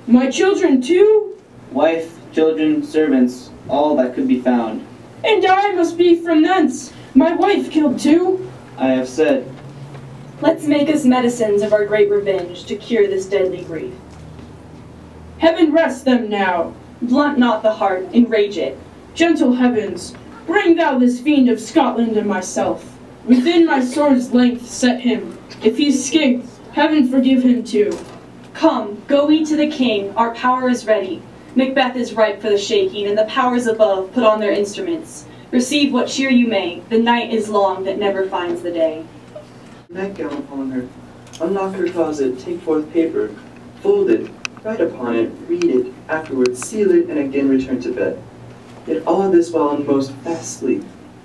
My children too? Wife, children, servants, all that could be found. And I must be from thence. My wife killed too. I have said. Let's make us medicines of our great revenge to cure this deadly grief. Heaven rest them now. Blunt not the heart, enrage it. Gentle heavens, bring thou this fiend of Scotland and myself. Within my sword's length set him. If he escape, heaven forgive him too. Come, go we to the king, our power is ready. Macbeth is ripe for the shaking, and the powers above put on their instruments. Receive what cheer you may, the night is long that never finds the day. Nightgown upon her, unlock her closet, take forth paper, fold it, write upon it, read it, afterwards seal it, and again return to bed. Yet all this while in most fast sleep.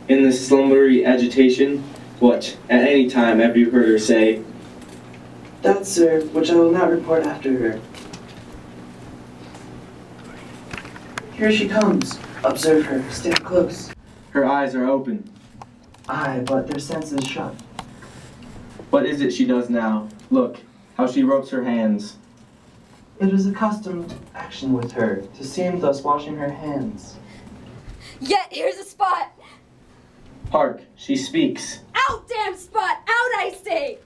In this slumbery agitation, what, at any time have you heard her say? That, sir, which I will not report after her, Here she comes. Observe her. Stand close. Her eyes are open. Aye, but their senses shut. What is it she does now? Look, how she ropes her hands. It is accustomed action with her, to seem thus washing her hands. Yet here's a spot! Hark, she speaks. Out, damn spot! Out, I say!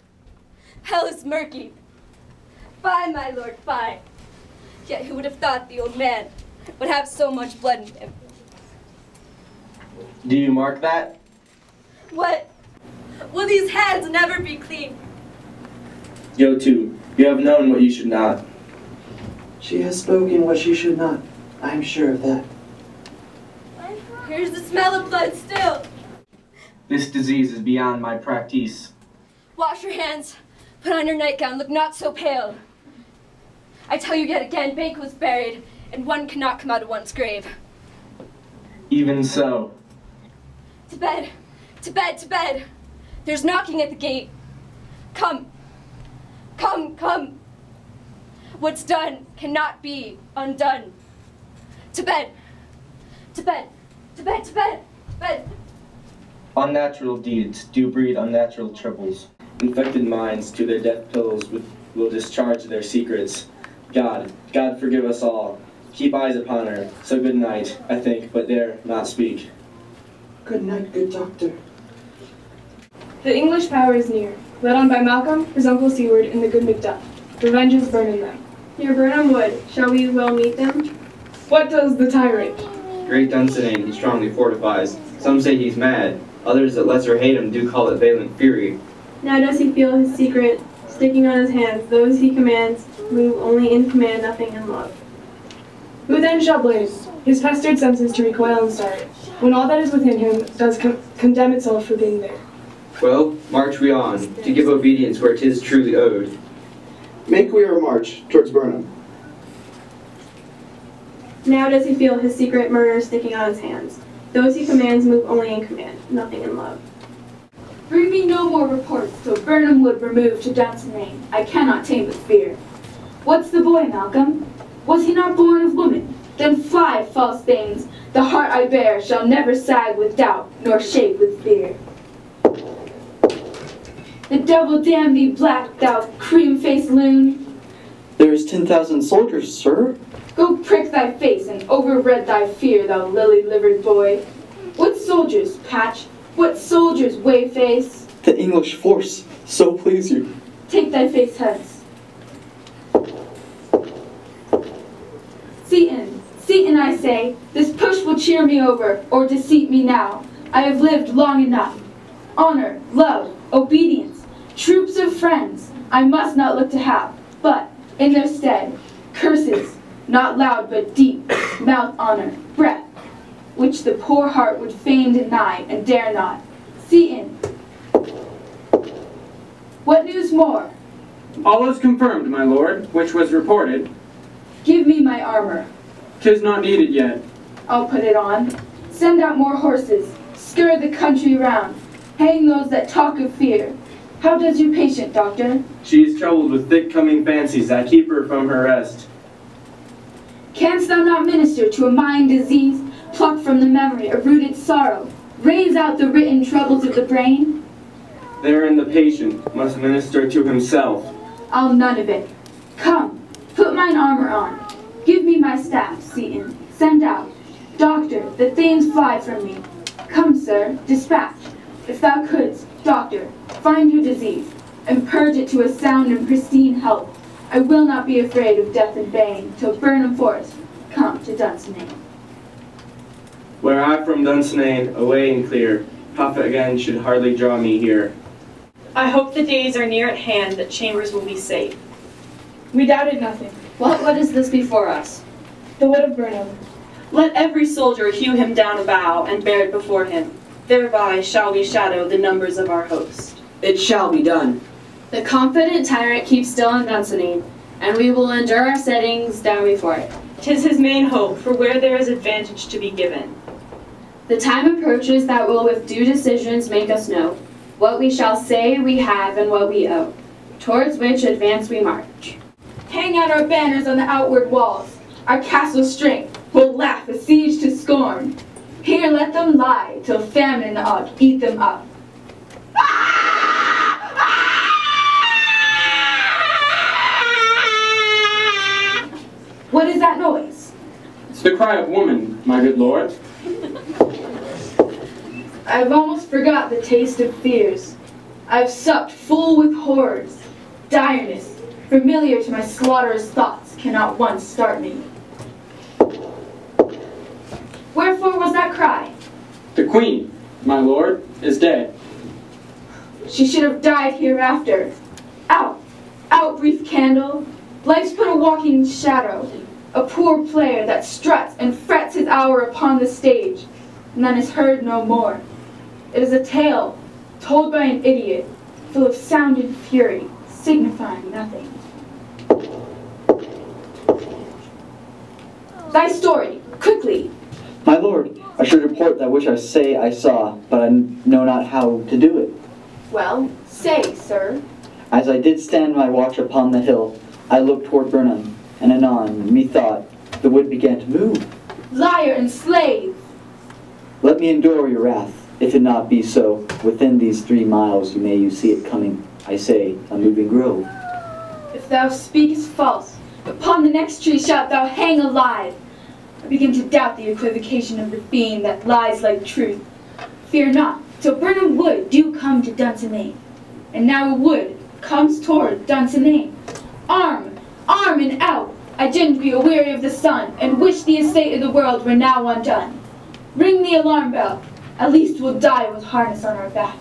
Hell is murky. Fie, my lord, fie. Yet who would have thought the old man would have so much blood in him? Do you mark that? What? Will these hands never be clean? Yo, too, you have known what you should not. She has spoken what she should not. I am sure of that. Here's the smell of blood still. This disease is beyond my practice. Wash your hands. Put on your nightgown. Look not so pale. I tell you yet again, Banquo's buried, and one cannot come out of one's grave. Even so. To bed. To bed. To bed. There's knocking at the gate. Come. Come. Come. What's done cannot be undone. To bed. To bed. To bed. To bed. Bed. Unnatural deeds do breed unnatural troubles. Infected minds to their death pillows will discharge their secrets. God forgive us all. Keep eyes upon her. So good night, I think, but dare not speak. Good night, good doctor. The English power is near, led on by Malcolm, his uncle Seward, and the good Macduff. Revenge is burning them. Near Burnham Wood, shall we well meet them? What does the tyrant? Great Dunsinane he strongly fortifies. Some say he's mad. Others that lesser hate him do call it valiant fury. Now does he feel his secret sticking on his hands? Those he commands move only in command, nothing in love. Who then shall blame his pestered senses to recoil and start, when all that is within him does condemn itself for being there? Well, march we on, to give obedience where 'tis truly owed. Make we our march towards Burnham. Now does he feel his secret murder sticking on his hands. Those he commands move only in command, nothing in love. Bring me no more reports till Burnham Wood remove to Dunsinane. I cannot tame with fear. What's the boy, Malcolm? Was he not born of woman? Then fly, false things. The heart I bear shall never sag with doubt, nor shake with fear. The devil damn thee black, thou cream-faced loon. There is 10,000 soldiers, sir. Go prick thy face and overread thy fear, thou lily-livered boy. What soldiers, Patch? What soldiers, Wayface? The English force, so please you. Take thy face hence. Seaton, I say, this push will cheer me over, or deceit me now. I have lived long enough. Honor, love, obedience, troops of friends, I must not look to have, but, in their stead, curses, not loud but deep, mouth honor, breath, which the poor heart would fain deny and dare not. Seaton. What news more? All is confirmed, my lord, which was reported. Give me my armor. 'Tis not needed yet. I'll put it on. Send out more horses. Scour the country round. Hang those that talk of fear. How does your patient, doctor? She is troubled with thick coming fancies that keep her from her rest. Canst thou not minister to a mind diseased, pluck from the memory a rooted sorrow, raise out the written troubles of the brain? Therein the patient must minister to himself. I'll none of it. Come, put mine armor on. Give me my staff, Seaton. Send out. Doctor, the thanes fly from me. Come, sir, dispatch. If thou couldst, doctor, find your disease, and purge it to a sound and pristine health. I will not be afraid of death and bane, till Burnham Forest come to Dunsinane. Were I from Dunsinane, away and clear, profit again should hardly draw me here. I hope the days are near at hand that Chambers will be safe. We doubted nothing. What is this before us? The wood of Burnham. Let every soldier hew him down a bough and bear it before him. Thereby shall we shadow the numbers of our host. It shall be done. The confident tyrant keeps still in Dunsinane, and we will endure our settings down before it. 'Tis his main hope, for where there is advantage to be given. The time approaches that will with due decisions make us know what we shall say we have and what we owe, towards which advance we march. Hang out our banners on the outward walls, our castle strength, will laugh a siege to scorn. Here let them lie, till famine and ague eat them up. What is that noise? It's the cry of woman, my good lord. I've almost forgot the taste of fears. I've supped full with horrors. Direness, familiar to my slaughterous thoughts, cannot once start me. Wherefore was that cry? The queen, my lord, is dead. She should have died hereafter. Out, out, brief candle. Life's but a walking shadow, a poor player that struts and frets his hour upon the stage, and then is heard no more. It is a tale told by an idiot, full of sound and fury, signifying nothing. Thy story, quickly. My lord, I should report that which I say I saw, but I know not how to do it. Well, say, sir. As I did stand my watch upon the hill, I looked toward Burnham, and anon, methought, the wood began to move. Liar and slave! Let me endure your wrath. If it not be so, within these 3 miles you see it coming, I say, a moving grove. If thou speakest false, upon the next tree shalt thou hang alive. I begin to doubt the equivocation of the fiend that lies like truth. Fear not, till Burnham Wood do come to Dunsinane. And now a wood comes toward Dunsinane. Arm, arm and out! I didn't be aweary of the sun, and wish the estate of the world were now undone. Ring the alarm bell, at least we'll die with harness on our back.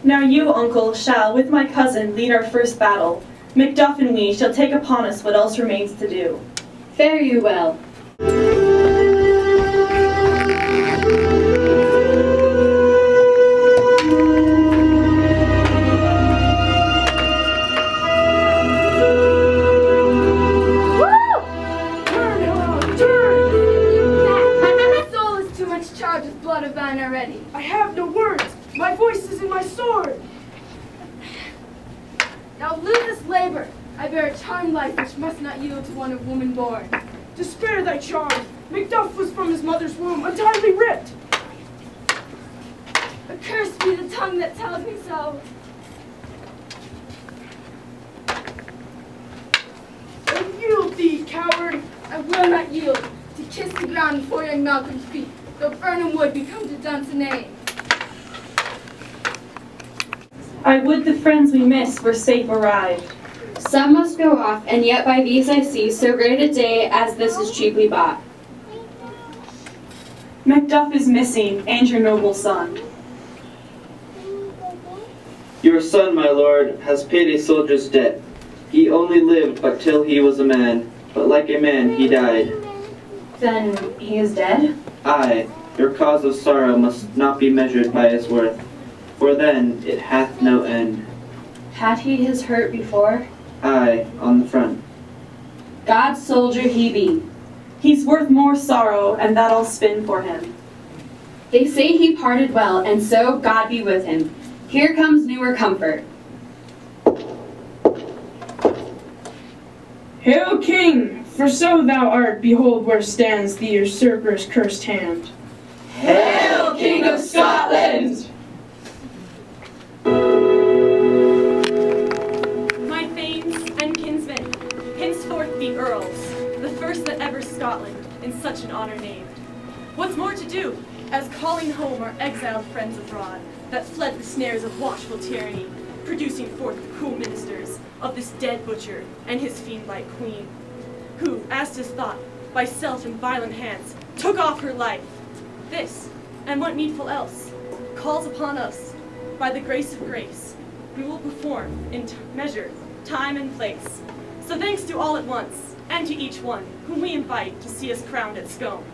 Now you, uncle, shall, with my cousin, lead our first battle. Macduff and we shall take upon us what else remains to do. Fare you well. Already. I have no words. My voice is in my sword. Now lose this labor. I bear a charmed life which must not yield to one of woman born. To spare thy charm, Macduff was from his mother's womb entirely ripped. Accursed be the tongue that tells me so. And yield thee, coward. I will not yield to kiss the ground before young Malcolm's feet, though Burnham would become to Dunsinane. I would the friends we miss were safe arrived. Some must go off, and yet by these I see so great a day as this is cheaply bought. Macduff is missing, and your noble son. Your son, my lord, has paid a soldier's debt. He only lived but till he was a man, but like a man he died. Then he is dead? Aye, your cause of sorrow must not be measured by his worth, for then it hath no end. Had he his hurt before? Aye, on the front. God's soldier he be. He's worth more sorrow, and that I'll spin for him. They say he parted well, and so God be with him. Here comes newer comfort. Hail, King! For so thou art, behold where stands the usurper's cursed hand. Hail, King of Scotland! My thanes and kinsmen, henceforth be earls, the first that ever Scotland in such an honor named. What's more to do, as calling home our exiled friends abroad, that fled the snares of watchful tyranny, producing forth the cruel ministers of this dead butcher and his fiend-like queen, who, as 'tis thought, by self and violent hands, took off her life. This, and what needful else, calls upon us, by the grace of grace, we will perform in measure, time, and place. So thanks to all at once, and to each one whom we invite to see us crowned at Scone.